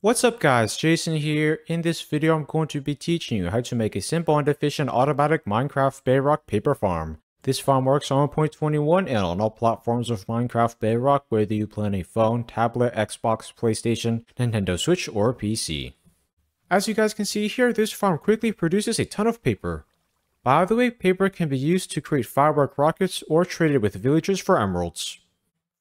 What's up guys, Jason here. In this video I'm going to be teaching you how to make a simple and efficient automatic Minecraft Bedrock paper farm. This farm works on 1.21 and on all platforms of Minecraft Bedrock, whether you play on a phone, tablet, Xbox, PlayStation, Nintendo Switch, or PC. As you guys can see here, this farm quickly produces a ton of paper. By the way, paper can be used to create firework rockets or traded with villagers for emeralds.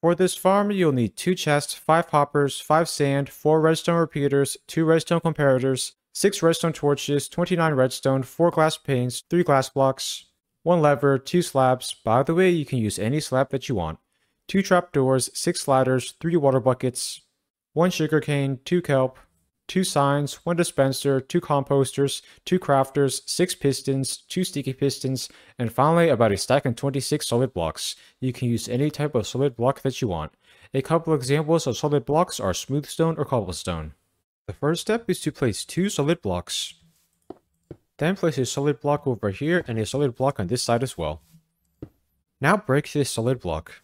For this farm, you'll need 2 chests, 5 hoppers, 5 sand, 4 redstone repeaters, 2 redstone comparators, 6 redstone torches, 29 redstone, 4 glass panes, 3 glass blocks, 1 lever, 2 slabs. By the way, you can use any slab that you want. 2 trapdoors, 6 ladders, 3 water buckets, 1 sugarcane, 2 kelp, 2 signs, 1 dispenser, 2 composters, 2 crafters, 6 pistons, 2 sticky pistons, and finally about a stack of 26 solid blocks. You can use any type of solid block that you want. A couple examples of solid blocks are smooth stone or cobblestone. The first step is to place 2 solid blocks. Then place a solid block over here and a solid block on this side as well. Now break this solid block.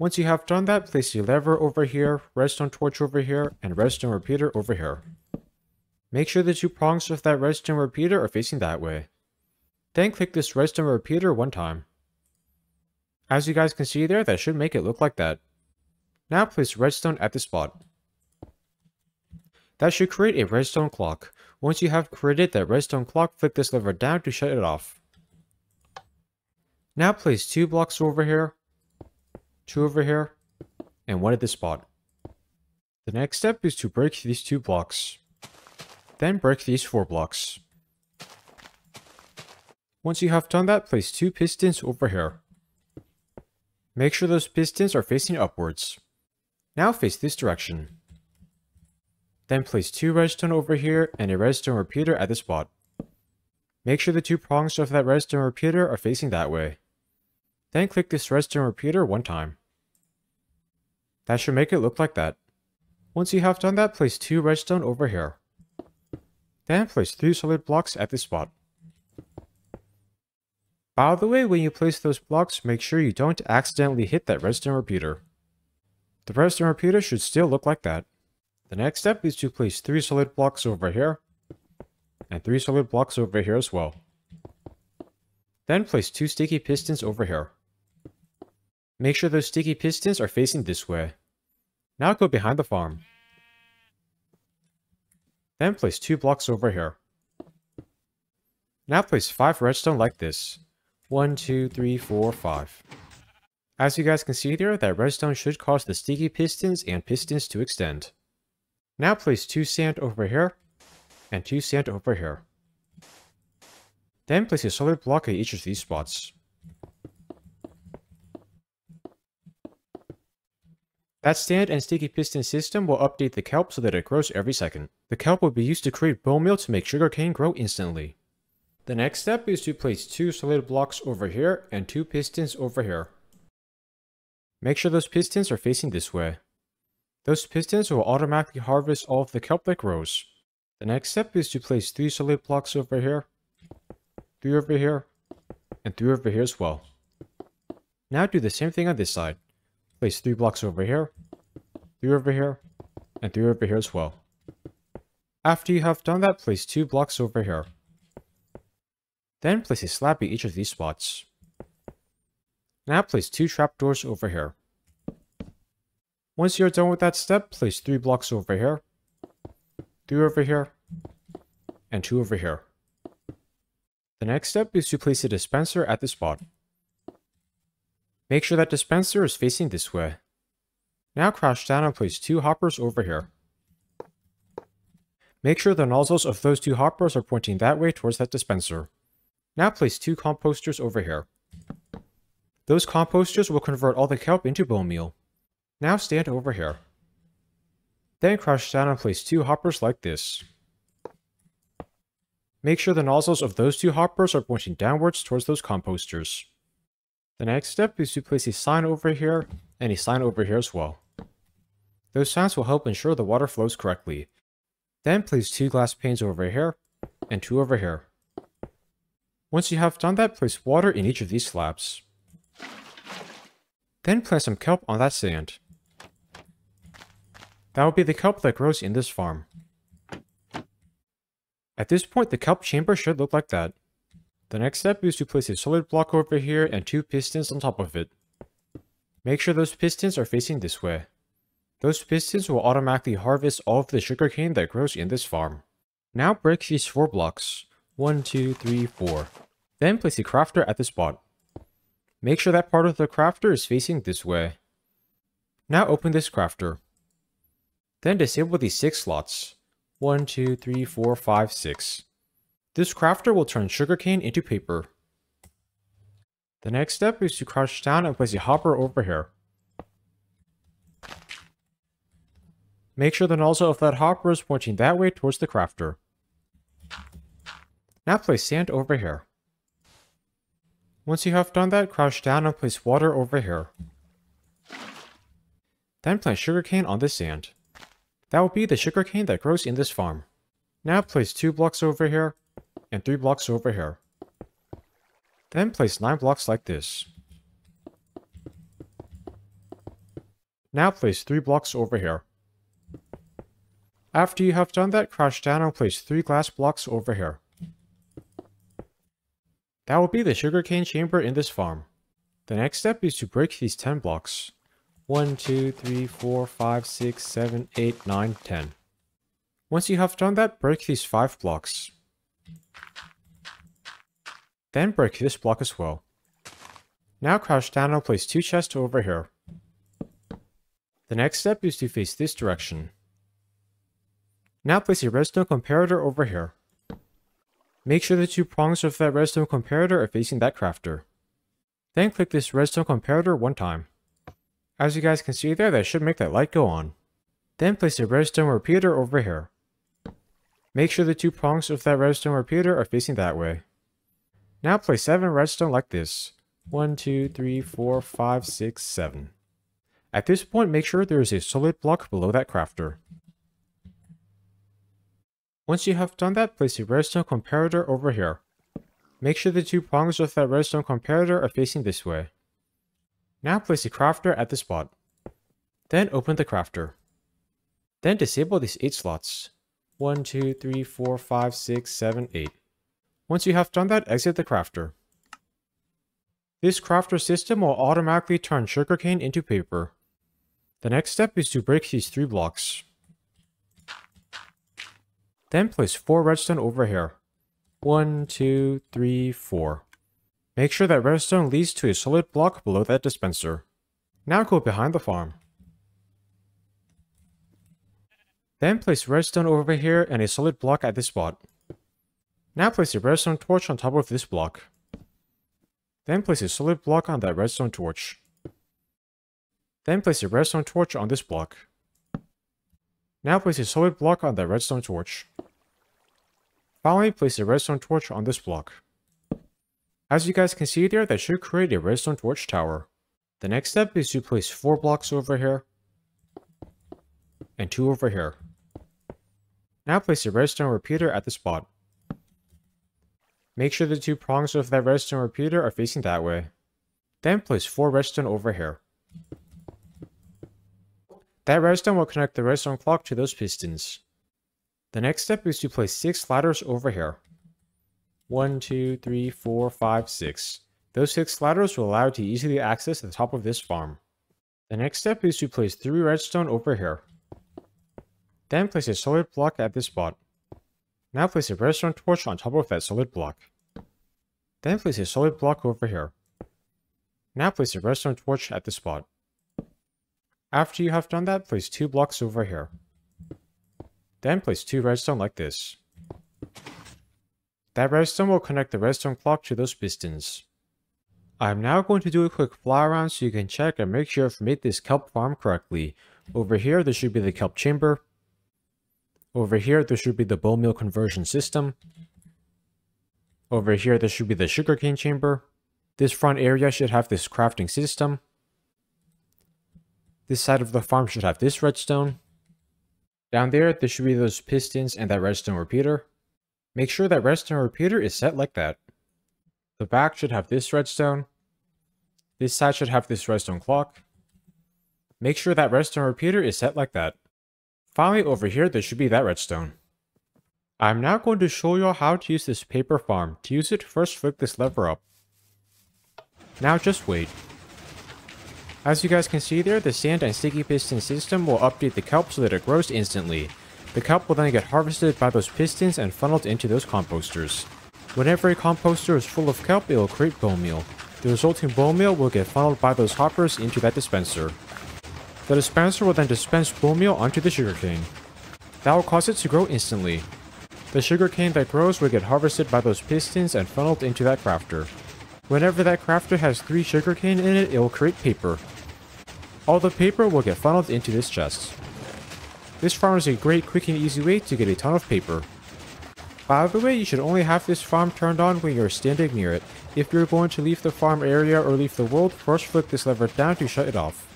Once you have done that, place a lever over here, redstone torch over here, and redstone repeater over here. Make sure the 2 prongs of that redstone repeater are facing that way. Then click this redstone repeater 1 time. As you guys can see there, that should make it look like that. Now place redstone at the spot. That should create a redstone clock. Once you have created that redstone clock, flick this lever down to shut it off. Now place 2 blocks over here, 2 over here, and 1 at this spot. The next step is to break these 2 blocks. Then break these 4 blocks. Once you have done that, place 2 pistons over here. Make sure those pistons are facing upwards. Now face this direction. Then place 2 redstone over here and a redstone repeater at the spot. Make sure the 2 prongs of that redstone repeater are facing that way. Then click this redstone repeater 1 time. That should make it look like that. Once you have done that, place 2 redstone over here. Then place 3 solid blocks at this spot. By the way, when you place those blocks, make sure you don't accidentally hit that redstone repeater. The redstone repeater should still look like that. The next step is to place 3 solid blocks over here, and 3 solid blocks over here as well. Then place 2 sticky pistons over here. Make sure those sticky pistons are facing this way. Now go behind the farm. Then place 2 blocks over here. Now place 5 redstone like this. 1, 2, 3, 4, 5. As you guys can see there, that redstone should cause the sticky pistons and pistons to extend. Now place 2 sand over here, and 2 sand over here. Then place a solid block at each of these spots. That sand and sticky piston system will update the kelp so that it grows every second. The kelp will be used to create bone meal to make sugarcane grow instantly. The next step is to place 2 solid blocks over here and 2 pistons over here. Make sure those pistons are facing this way. Those pistons will automatically harvest all of the kelp that grows. The next step is to place 3 solid blocks over here, 3 over here, and 3 over here as well. Now do the same thing on this side. Place 3 blocks over here, 3 over here, and 3 over here as well. After you have done that, place 2 blocks over here. Then place a slab at each of these spots. Now place 2 trapdoors over here. Once you're done with that step, place 3 blocks over here, 3 over here, and 2 over here. The next step is to place a dispenser at the spot. Make sure that dispenser is facing this way. Now crouch down and place 2 hoppers over here. Make sure the nozzles of those 2 hoppers are pointing that way towards that dispenser. Now place 2 composters over here. Those composters will convert all the kelp into bone meal. Now stand over here. Then crouch down and place 2 hoppers like this. Make sure the nozzles of those 2 hoppers are pointing downwards towards those composters. The next step is to place a sign over here and a sign over here as well. Those signs will help ensure the water flows correctly. Then place 2 glass panes over here and 2 over here. Once you have done that, place water in each of these slabs. Then plant some kelp on that sand. That would be the kelp that grows in this farm. At this point, the kelp chamber should look like that. The next step is to place a solid block over here and 2 pistons on top of it. Make sure those pistons are facing this way. Those pistons will automatically harvest all of the sugarcane that grows in this farm. Now break these 4 blocks. 1, 2, 3, 4. Then place a crafter at the spot. Make sure that part of the crafter is facing this way. Now open this crafter. Then disable these 6 slots. 1, 2, 3, 4, 5, 6. This crafter will turn sugarcane into paper. The next step is to crouch down and place a hopper over here. Make sure the nozzle of that hopper is pointing that way towards the crafter. Now place sand over here. Once you have done that, crouch down and place water over here. Then plant sugarcane on this sand. That will be the sugarcane that grows in this farm. Now place 2 blocks over here, and 3 blocks over here. Then place 9 blocks like this. Now place 3 blocks over here. After you have done that, crouch down and place 3 glass blocks over here. That will be the sugarcane chamber in this farm. The next step is to break these 10 blocks. 1, 2, 3, 4, 5, 6, 7, 8, 9, 10. Once you have done that, break these 5 blocks. Then break this block as well. Now crouch down and place 2 chests over here. The next step is to face this direction. Now place a redstone comparator over here. Make sure the 2 prongs of that redstone comparator are facing that crafter. Then click this redstone comparator 1 time. As you guys can see there, that should make that light go on. Then place a redstone repeater over here. Make sure the 2 prongs of that redstone repeater are facing that way. Now place 7 redstone like this. 1, 2, 3, 4, 5, 6, 7. At this point, make sure there is a solid block below that crafter. Once you have done that, place a redstone comparator over here. Make sure the 2 prongs of that redstone comparator are facing this way. Now place a crafter at the spot. Then open the crafter. Then disable these 8 slots. 1, 2, 3, 4, 5, 6, 7, 8. Once you have done that, exit the crafter. This crafter system will automatically turn sugarcane into paper. The next step is to break these 3 blocks. Then place 4 redstone over here. 1, 2, 3, 4. Make sure that redstone leads to a solid block below that dispenser. Now go behind the farm. Then place redstone over here and a solid block at this spot. Now place a redstone torch on top of this block. Then place a solid block on that redstone torch. Then place a redstone torch on this block. Now place a solid block on that redstone torch. Finally, place a redstone torch on this block. As you guys can see there, that should create a redstone torch tower. The next step is to place 4 blocks over here, and 2 over here. Now place a redstone repeater at the spot. Make sure the 2 prongs of that redstone repeater are facing that way. Then place 4 redstone over here. That redstone will connect the redstone clock to those pistons. The next step is to place 6 ladders over here. 1, 2, 3, 4, 5, 6. Those 6 ladders will allow you to easily access the top of this farm. The next step is to place 3 redstone over here. Then place a solid block at this spot. Now place a redstone torch on top of that solid block. Then place a solid block over here. Now place a redstone torch at this spot. After you have done that, place 2 blocks over here. Then place 2 redstone like this. That redstone will connect the redstone clock to those pistons. I am now going to do a quick fly around so you can check and make sure I've made this kelp farm correctly. Over here, there should be the kelp chamber. Over here, there should be the bone meal conversion system. Over here, there should be the sugarcane chamber. This front area should have this crafting system. This side of the farm should have this redstone. Down there should be those pistons and that redstone repeater. Make sure that redstone repeater is set like that. The back should have this redstone. This side should have this redstone clock. Make sure that redstone repeater is set like that. Finally, over here there should be that redstone. I'm now going to show you how to use this paper farm. To use it, first flick this lever up. Now just wait. As you guys can see there, the sand and sticky piston system will update the kelp so that it grows instantly. The kelp will then get harvested by those pistons and funneled into those composters. Whenever a composter is full of kelp, it will create bone meal. The resulting bone meal will get funneled by those hoppers into that dispenser. The dispenser will then dispense bone meal onto the sugarcane. That will cause it to grow instantly. The sugarcane that grows will get harvested by those pistons and funneled into that crafter. Whenever that crafter has 3 sugarcane in it, it will create paper. All the paper will get funneled into this chest. This farm is a great, quick and easy way to get a ton of paper. By the way, you should only have this farm turned on when you're standing near it. If you're going to leave the farm area or leave the world, first flick this lever down to shut it off.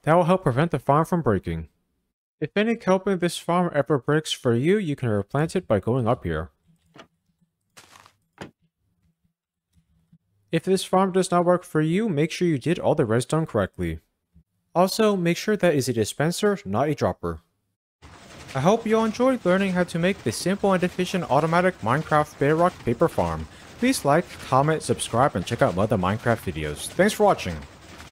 That will help prevent the farm from breaking. If any kelp in this farm ever breaks for you, you can replant it by going up here. If this farm does not work for you, make sure you did all the redstone correctly. Also, make sure that is a dispenser, not a dropper. I hope you all enjoyed learning how to make this simple and efficient automatic Minecraft Bedrock paper farm. Please like, comment, subscribe, and check out my other Minecraft videos. Thanks for watching!